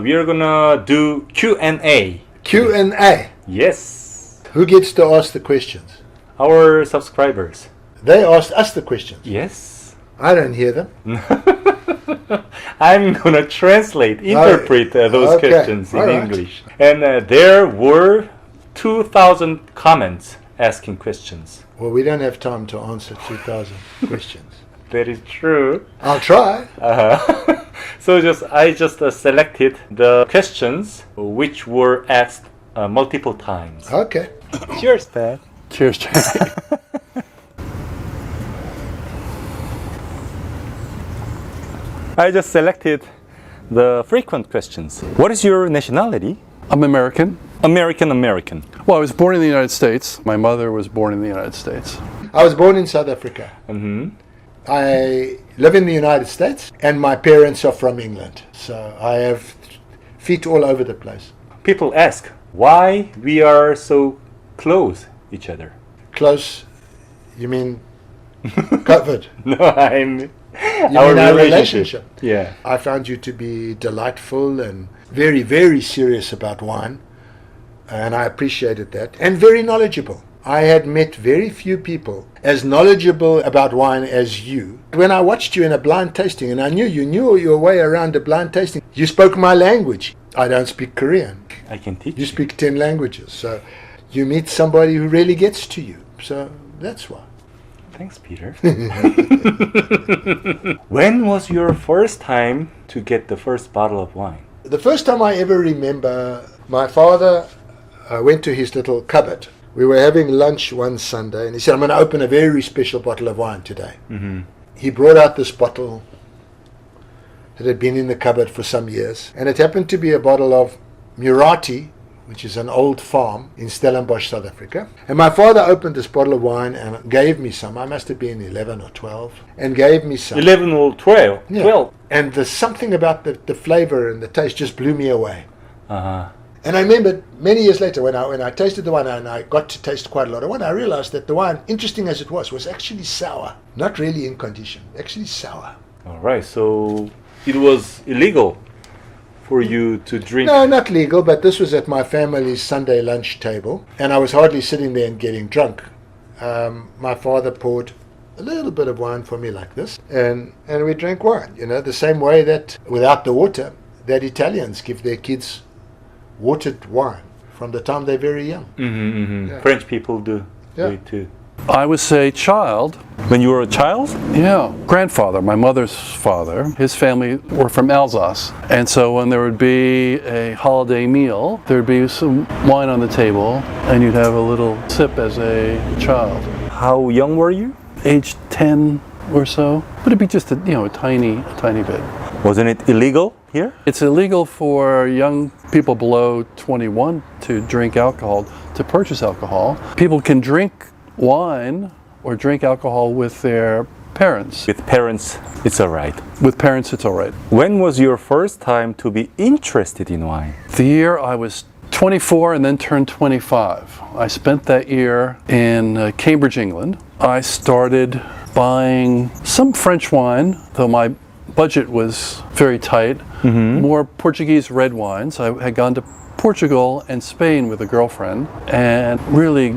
we are gonna do Q&A. Q&A. Yes. Who gets to ask the questions? Our subscribers. They asked us the questions. Yes. I don't hear them. I'm gonna interpret those questions in English. And there were 2,000 comments asking questions. Well, we don't have time to answer 2,000 questions. That is true. I'll try. So I just selected the questions which were asked multiple times. Okay. Cheers, Dad. Cheers, Jay. I just selected the frequent questions. What is your nationality? I'm American. American. Well, I was born in the United States. My mother was born in the United States. I was born in South Africa. I live in the United States, and my parents are from England. So I have feet all over the place. People ask why we are so close each other. Close? You mean COVID? No, I'm You mean our relationship? Yeah. I found you to be delightful and very, very serious about wine, and I appreciated that, and very knowledgeable. I had met very few people as knowledgeable about wine as you. When I watched you in a blind tasting, and I knew you knew your way around a blind tasting, you spoke my language. I don't speak Korean. I can teach You speak 10 languages, so you meet somebody who really gets to you. So that's why. Thanks, Peter. When was your first time to get the first bottle of wine? The first time I ever remember, my father went to his little cupboard. We were having lunch one Sunday, and he said, I'm going to open a very special bottle of wine today. He brought out this bottle that had been in the cupboard for some years, and it happened to be a bottle of Murati, which is an old farm in Stellenbosch, South Africa. And my father opened this bottle of wine and gave me some. I must have been 11 or 12, and gave me some. 11 or 12? Yeah. 12. And there's something about the flavor and the taste just blew me away. And I remember many years later when I tasted the wine, and I got to taste quite a lot of wine, I realized that the wine, interesting as it was actually sour. Not really in condition, actually sour. All right, so it was illegal for you to drink? No, not legal, but this was at my family's Sunday lunch table, and I was hardly sitting there and getting drunk. My father poured a little bit of wine for me like this, and we drank wine, the same way that without the water, that Italians give their kids watered wine from the time they're very young. Yeah. French people do it too. I was a child. When you were a child? Yeah. Grandfather, my mother's father, his family were from Alsace. And so when there would be a holiday meal, there would be some wine on the table, and you'd have a little sip as a child. How young were you? Age 10 or so. But it'd be just a tiny bit. Wasn't it illegal here? It's illegal for young people below 21 to drink alcohol, to purchase alcohol. People can drink wine or drink alcohol with their parents. With parents, it's all right. With parents, it's all right. When was your first time to be interested in wine? The year I was 24 and then turned 25. I spent that year in Cambridge, England. I started buying some French wine, though my budget was very tight. More Portuguese red wines. I had gone to Portugal and Spain with a girlfriend, and really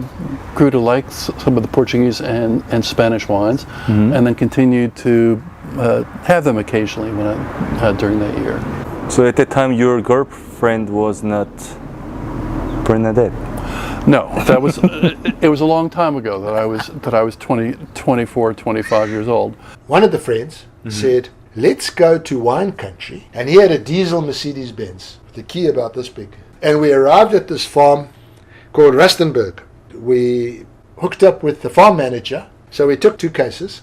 grew to like some of the Portuguese and Spanish wines, and then continued to have them occasionally during that year. So at that time your girlfriend was not Bernadette? No, that was it was a long time ago that I was 24, 25 years old. One of the friends said, let's go to wine country, and he had a diesel Mercedes-Benz with a key about this big. And we arrived at this farm called Rustenburg. We hooked up with the farm manager, so we took 2 cases,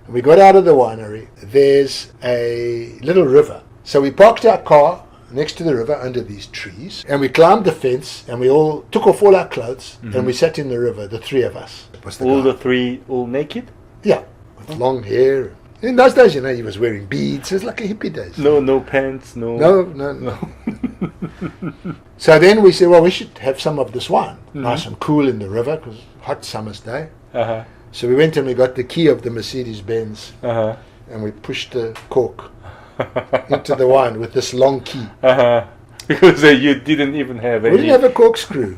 and we got out of the winery. There's a little river. So we parked our car next to the river under these trees, and we climbed the fence, and we all took off all our clothes, and we sat in the river, the 3 of us. The 3 all naked? Yeah, with long hair. In those days, he was wearing beads. It was like a hippie days. No pants, no. No. So then we said, well, we should have some of this wine. Nice and cool in the river, because hot summer's day. So we went and we got the key of the Mercedes-Benz, and we pushed the cork. into the wine with this long key. Because you didn't even have any. We didn't have a corkscrew.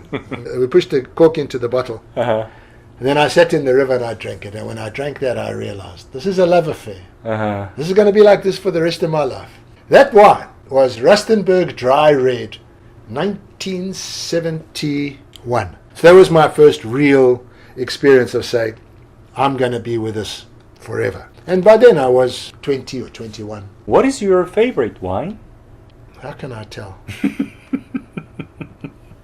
We pushed the cork into the bottle. And then I sat in the river and I drank it. And when I drank that, I realized this is a love affair. This is going to be like this for the rest of my life. That wine was Rustenburg Dry Red, 1971. So that was my first real experience of saying, I'm going to be with this forever. And by then I was 20 or 21. What is your favorite wine? How can I tell?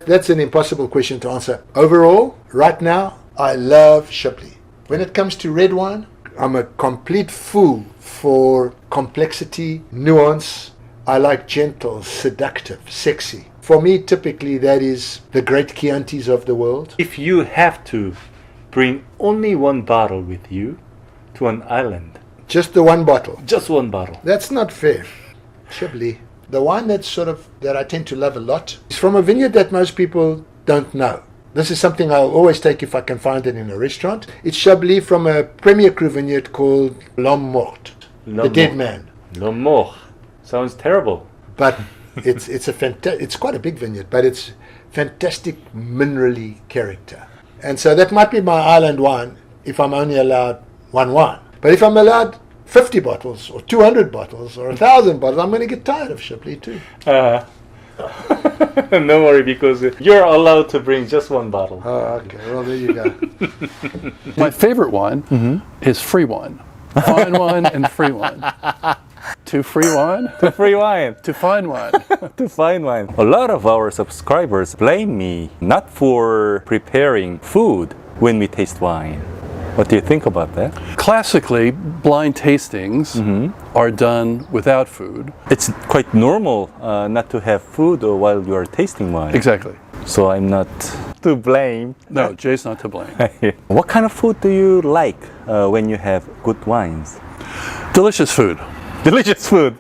That's an impossible question to answer. Overall, right now, I love Chablis. When it comes to red wine, I'm a complete fool for complexity, nuance. I like gentle, seductive, sexy. For me, typically, that is the great Chiantis of the world. If you have to bring only one bottle with you to an island. Just the one bottle. Just one bottle. That's not fair. Chablis. The wine that I tend to love a lot is from a vineyard that most people don't know. This is something I'll always take if I can find it in a restaurant. It's Chablis from a Premier Cru vineyard called L'Homme Mort, the dead man. L'Homme Mort. Sounds terrible. But it's quite a big vineyard, but it's fantastic minerally character. And so that might be my island wine if I'm only allowed one wine. But if I'm allowed 50 bottles or 200 bottles or 1,000 bottles, I'm going to get tired of Chablis too. No worry, because you're allowed to bring just one bottle. Oh, okay. Well, there you go. My favorite wine is free wine. Fine wine and free wine. To free wine? To free wine. To fine wine. To fine wine. A lot of our subscribers blame me not for preparing food when we taste wine. What do you think about that? Classically, blind tastings are done without food. It's quite normal not to have food while you are tasting wine. Exactly. So I'm not to blame. No, Jay's not to blame. What kind of food do you like when you have good wines? Delicious food. Delicious food.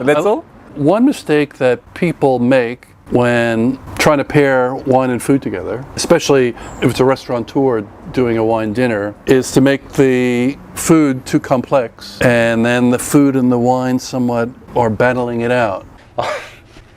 That's all? One mistake that people make when trying to pair wine and food together, especially if it's a restaurateur doing a wine dinner, is to make the food too complex, and then the food and the wine somewhat are battling it out.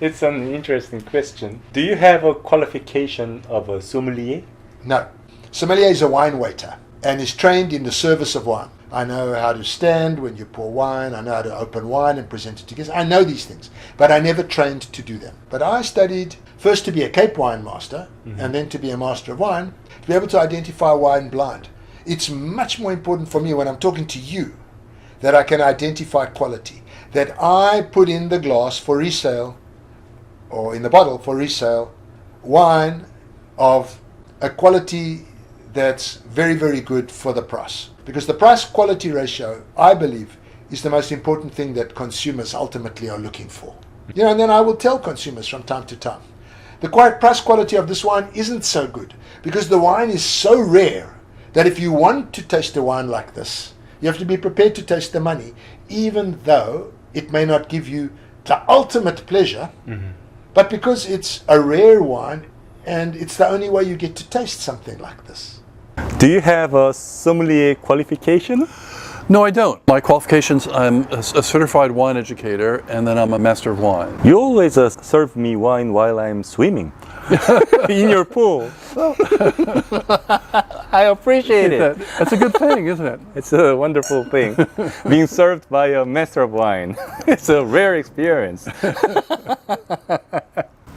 It's an interesting question. Do you have a qualification of a sommelier? No. Sommelier is a wine waiter and is trained in the service of wine. I know how to stand when you pour wine. I know how to open wine and present it to guests. I know these things, but I never trained to do them. But I studied first to be a Cape wine master and then to be a master of wine, to be able to identify wine blind. It's much more important for me when I'm talking to you that I can identify quality, that I put in the glass for resale or in the bottle for resale wine of a quality that's very, very good for the price. Because the price-quality ratio, I believe, is the most important thing that consumers ultimately are looking for. And then I will tell consumers from time to time, the price quality of this wine isn't so good because the wine is so rare that if you want to taste a wine like this, you have to be prepared to taste the money, even though it may not give you the ultimate pleasure, but because it's a rare wine and it's the only way you get to taste something like this. Do you have a sommelier qualification? No, I don't. My qualifications, I'm a certified wine educator, and then I'm a master of wine. You always serve me wine while I'm swimming in your pool. I appreciate it. That's a good thing, isn't it? It's a wonderful thing. Being served by a master of wine. It's a rare experience.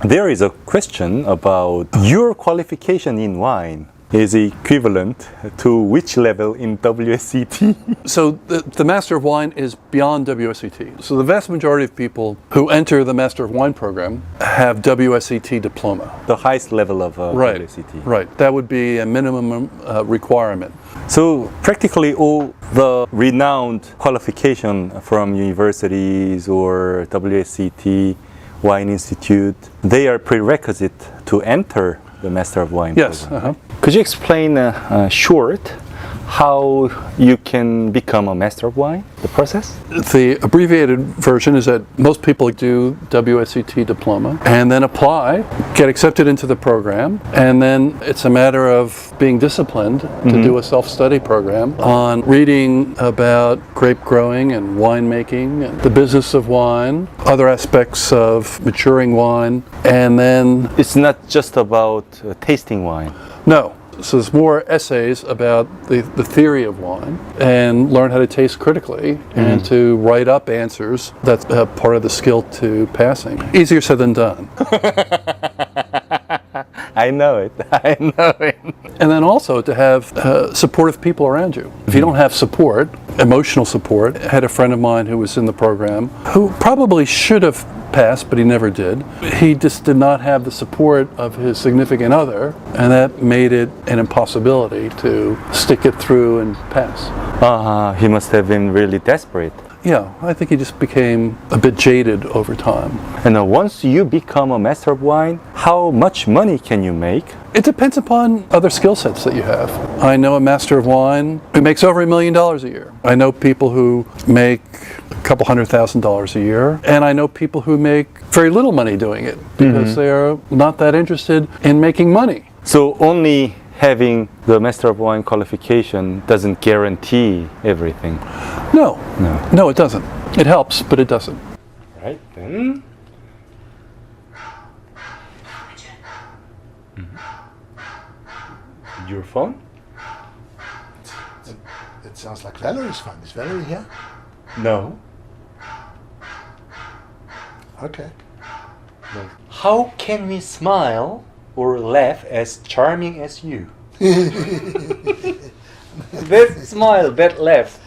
There is a question about your qualification in wine. Is equivalent to which level in WSET? So the Master of Wine is beyond WSET. So the vast majority of people who enter the Master of Wine program have WSET diploma. The highest level of Right. WSET. Right. That would be a minimum requirement. So practically all the renowned qualification from universities or WSET, Wine Institute, they are prerequisite to enter the Master of Wine Yes. program. Could you explain short how you can become a master of wine, the process? The abbreviated version is that most people do WSET diploma and then apply, get accepted into the program, and then it's a matter of being disciplined to do a self-study program on reading about grape growing and winemaking and the business of wine, other aspects of maturing wine, and then... It's not just about tasting wine. No. So there's more essays about the theory of wine and learn how to taste critically and to write up answers. That's part of the skill to passing. Easier said than done. I know it. I know it. And then also to have supportive people around you. If you don't have support, emotional support, I had a friend of mine who was in the program who probably should have passed, but he never did. He just did not have the support of his significant other, and that made it an impossibility to stick it through and pass. He must have been really desperate. Yeah, I think he just became a bit jaded over time. And once you become a master of wine, how much money can you make? It depends upon other skill sets that you have. I know a master of wine who makes over $1 million a year. I know people who make a couple $100,000 a year, and I know people who make very little money doing it because they're not that interested in making money. So only having the Master of Wine qualification doesn't guarantee everything. No, it doesn't. It helps, but it doesn't. Right then. Your phone? It sounds like Valerie's phone. Is Valerie here? No. Okay. No. How can we smile or laugh as charming as you? That smile, that laugh.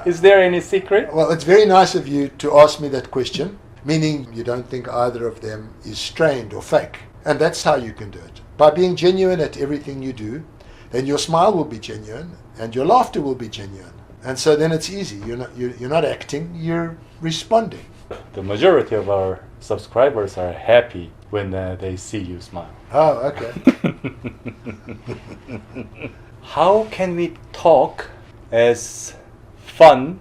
Is there any secret? Well, it's very nice of you to ask me that question, meaning you don't think either of them is strained or fake. And that's how you can do it. By being genuine at everything you do, then your smile will be genuine and your laughter will be genuine. And so then it's easy. You're not acting, you're responding. The majority of our subscribers are happy when they see you smile. Oh, okay. How can we talk as fun,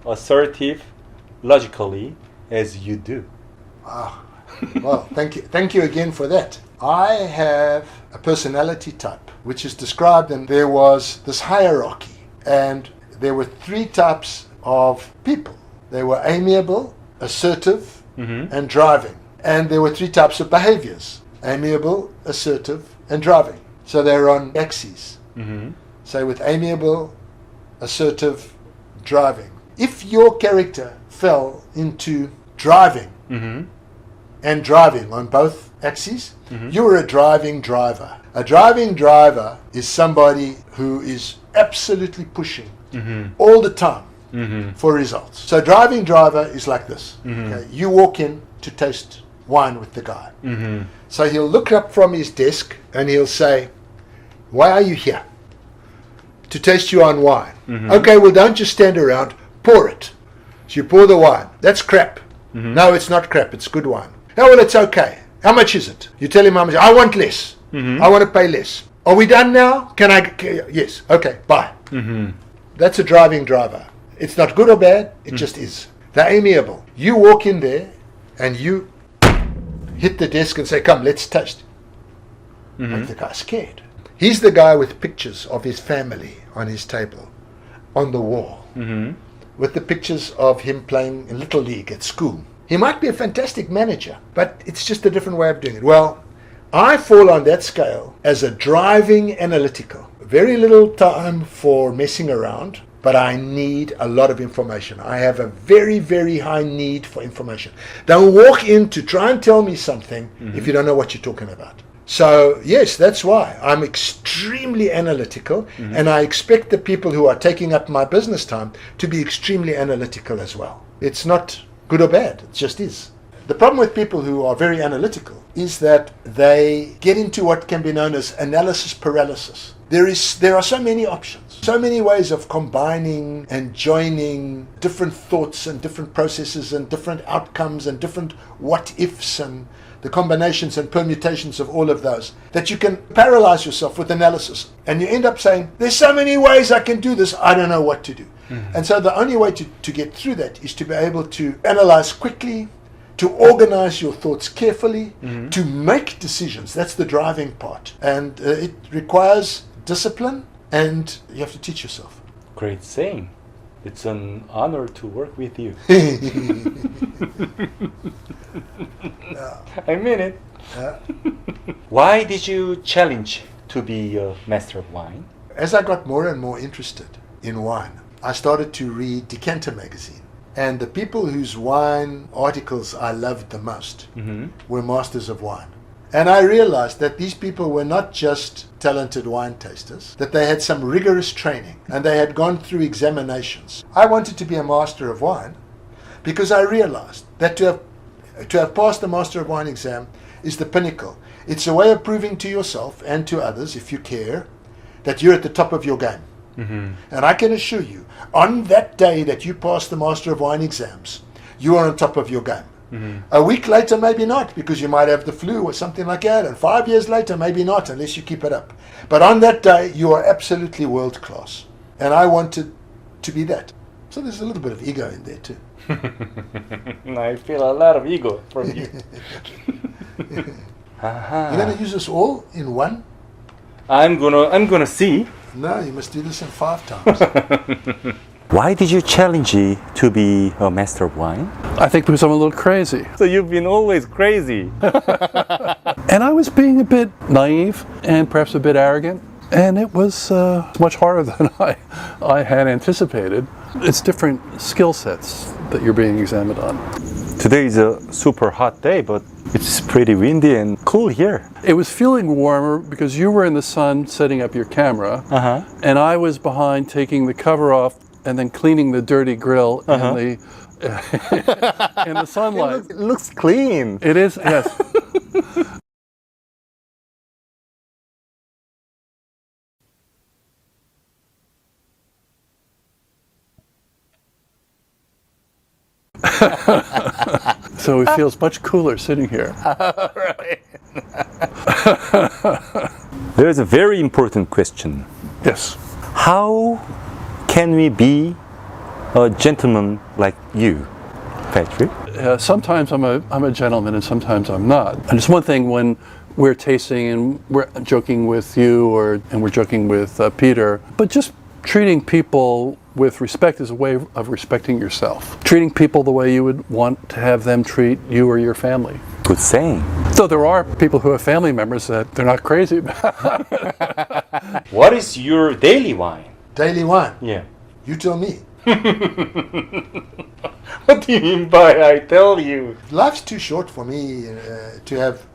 assertive, logically as you do? Well, thank you again for that. I have a personality type which is described, and there was this hierarchy, and there were 3 types of people. They were amiable, assertive, and driving. And there were 3 types of behaviors: amiable, assertive, and driving. So they're on axes. So with amiable, assertive, driving. If your character fell into driving and driving on both axes, you were a driving driver. A driving driver is somebody who is absolutely pushing all the time for results. So driving driver is like this. Okay? You walk in to taste wine with the guy. So he'll look up from his desk and he'll say, "Why are you here?" "To taste you on wine." "Okay, well, don't just stand around, pour it." So you pour the wine. "That's crap." "No, it's not crap, it's good wine." "Oh, well, it's okay. How much is it?" You tell him how much. "I want less. I want to pay less." "Are we done now? Can I? Yes. Okay, bye." That's a driving driver. It's not good or bad, it just is. They're amiable. You walk in there and you hit the desk and say, "Come, let's taste." Make the guy scared. He's the guy with pictures of his family on his table, on the wall, with the pictures of him playing in Little League at school. He might be a fantastic manager, but it's just a different way of doing it. Well, I fall on that scale as a driving analytical. Very little time for messing around, but I need a lot of information. I have a very, very high need for information. Don't walk in to try and tell me something if you don't know what you're talking about. So, yes, that's why I'm extremely analytical, and I expect the people who are taking up my business time to be extremely analytical as well. It's not good or bad, it just is. The problem with people who are very analytical is that they get into what can be known as analysis paralysis. There are so many options. So many ways of combining and joining different thoughts and different processes and different outcomes and different what-ifs and the combinations and permutations of all of those, that you can paralyze yourself with analysis. And you end up saying, there's so many ways I can do this, I don't know what to do. And so the only way to get through that is to be able to analyze quickly, to organize your thoughts carefully, to make decisions. That's the driving part. And it requires discipline, and you have to teach yourself. Great saying. It's an honor to work with you. I mean it. Why did you challenge to be a master of wine? As I got more and more interested in wine, I started to read Decanter magazine. And the people whose wine articles I loved the most were masters of wine. And I realized that these people were not just talented wine tasters, that they had some rigorous training and they had gone through examinations. I wanted to be a master of wine because I realized that to have passed the master of wine exam is the pinnacle. It's a way of proving to yourself and to others, if you care, that you're at the top of your game. And I can assure you, on that day that you pass the Master of Wine exams, you are on top of your game. A week later, maybe not, because you might have the flu or something like that. And 5 years later, maybe not, unless you keep it up. But on that day, you are absolutely world class. And I wanted to be that. So there's a little bit of ego in there too. I feel a lot of ego from you. You're going to use us all in one? I'm gonna see. No, you must do this in 5 times. Why did you challenge to be a master of wine? I think because I'm a little crazy. So you've been always crazy. And I was being a bit naive and perhaps a bit arrogant. And it was much harder than I had anticipated. It's different skill sets that you're being examined on. Today is a super hot day, but it's pretty windy and cool here. It was feeling warmer because you were in the sun setting up your camera, and I was behind taking the cover off and then cleaning the dirty grill in the in the sunlight. It looks clean. It is, yes. So it feels much cooler sitting here. There's a very important question. Yes. How can we be a gentleman like you, Patrick? Sometimes I'm a gentleman and sometimes I'm not. And it's one thing when we're tasting and we're joking with you and we're joking with Peter, but just treating people with respect is a way of respecting yourself. Treating people the way you would want to have them treat you or your family. Good saying. So there are people who have family members that they're not crazy about. What is your daily wine? Daily wine? Yeah. You tell me. What do you mean by I tell you? Life's too short for me to have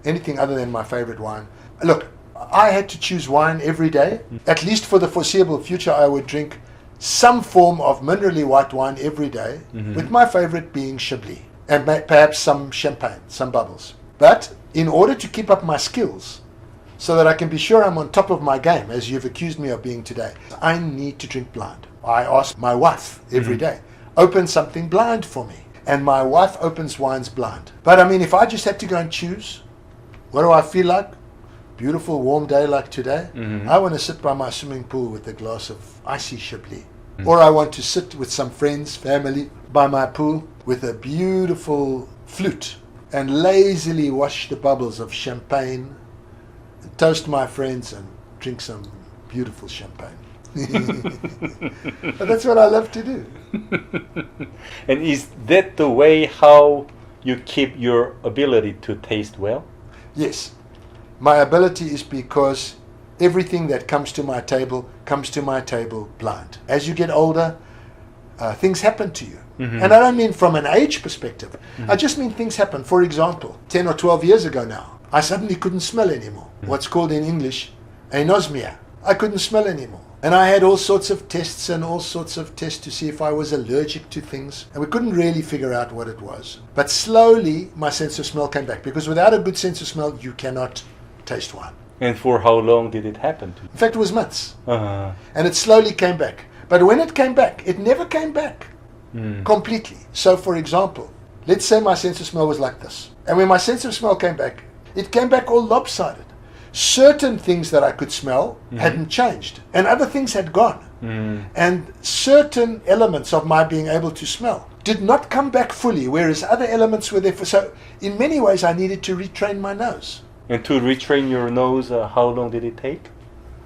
anything other than my favorite wine. Look, I had to choose wine every day. At least for the foreseeable future, I would drink some form of minerally white wine every day, with my favorite being Chablis, and perhaps some champagne, some bubbles. But in order to keep up my skills, so that I can be sure I'm on top of my game, as you've accused me of being today, I need to drink blind. I ask my wife every day, open something blind for me. And my wife opens wines blind. But I mean, if I just had to go and choose, what do I feel like? Beautiful warm day like today, I want to sit by my swimming pool with a glass of icy Chablis. Or I want to sit with some friends, family, by my pool with a beautiful flute and lazily watch the bubbles of champagne, and toast my friends and drink some beautiful champagne. But that's what I love to do. And is that the way how you keep your ability to taste well? Yes. My ability is because everything that comes to my table blind. As you get older, things happen to you. And I don't mean from an age perspective. I just mean things happen. For example, 10 or 12 years ago now, I suddenly couldn't smell anymore. What's called in English anosmia. I couldn't smell anymore. And I had all sorts of tests to see if I was allergic to things. And we couldn't really figure out what it was. But slowly, my sense of smell came back. Because without a good sense of smell, you cannot taste wine. And for how long did it happen to you? In fact, it was months. Uh-huh. And it slowly came back. But when it came back, it never came back completely. So, for example, let's say my sense of smell was like this. And when my sense of smell came back, it came back all lopsided. Certain things that I could smell hadn't changed, and other things had gone. And certain elements of my being able to smell did not come back fully, whereas other elements were there. So, in many ways, I needed to retrain my nose. And to retrain your nose, how long did it take?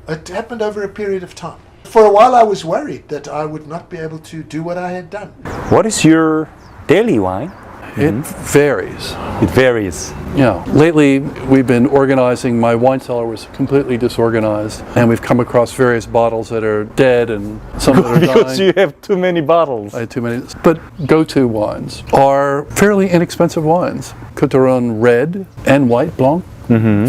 It happened over a period of time. For a while, I was worried that I would not be able to do what I had done. What is your daily wine? It varies. It varies. Yeah. Lately, we've been organizing. My wine cellar was completely disorganized, and we've come across various bottles that are dead and some that are Because dying. you have too many bottles. I had too many. But go-to wines are fairly inexpensive wines. Coteron Red and White Blanc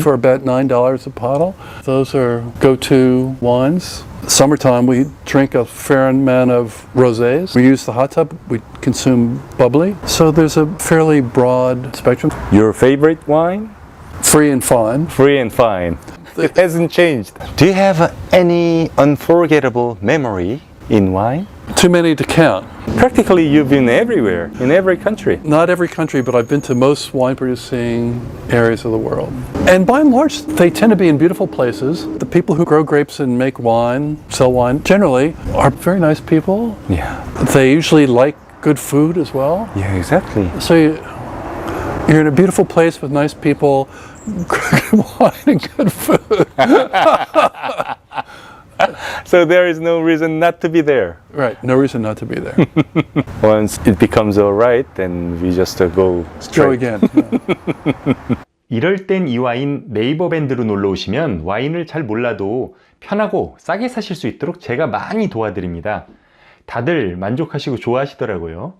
for about $9 a bottle. Those are go-to wines. Summertime, we drink a fair amount of rosés. We use the hot tub. We consume bubbly. So there's a fairly broad spectrum. Your favorite wine? Free and fine. Free and fine. It hasn't changed. Do you have any unforgettable memory in wine? Too many to count. Practically you've been everywhere, in every country. Not every country, but I've been to most wine producing areas of the world. And by and large, they tend to be in beautiful places. The people who grow grapes and make wine, sell wine, generally are very nice people. Yeah. They usually like good food as well. Yeah, exactly. So you're in a beautiful place with nice people, good wine and good food. So there is no reason not to be there. Right, no reason not to be there. Once it becomes all right, then we just go Go straight. again. 이럴 땐 이 와인 네이버 밴드로 놀러 오시면 와인을 잘 몰라도 편하고 싸게 사실 수 있도록 제가 많이 도와드립니다. 다들 만족하시고 좋아하시더라고요.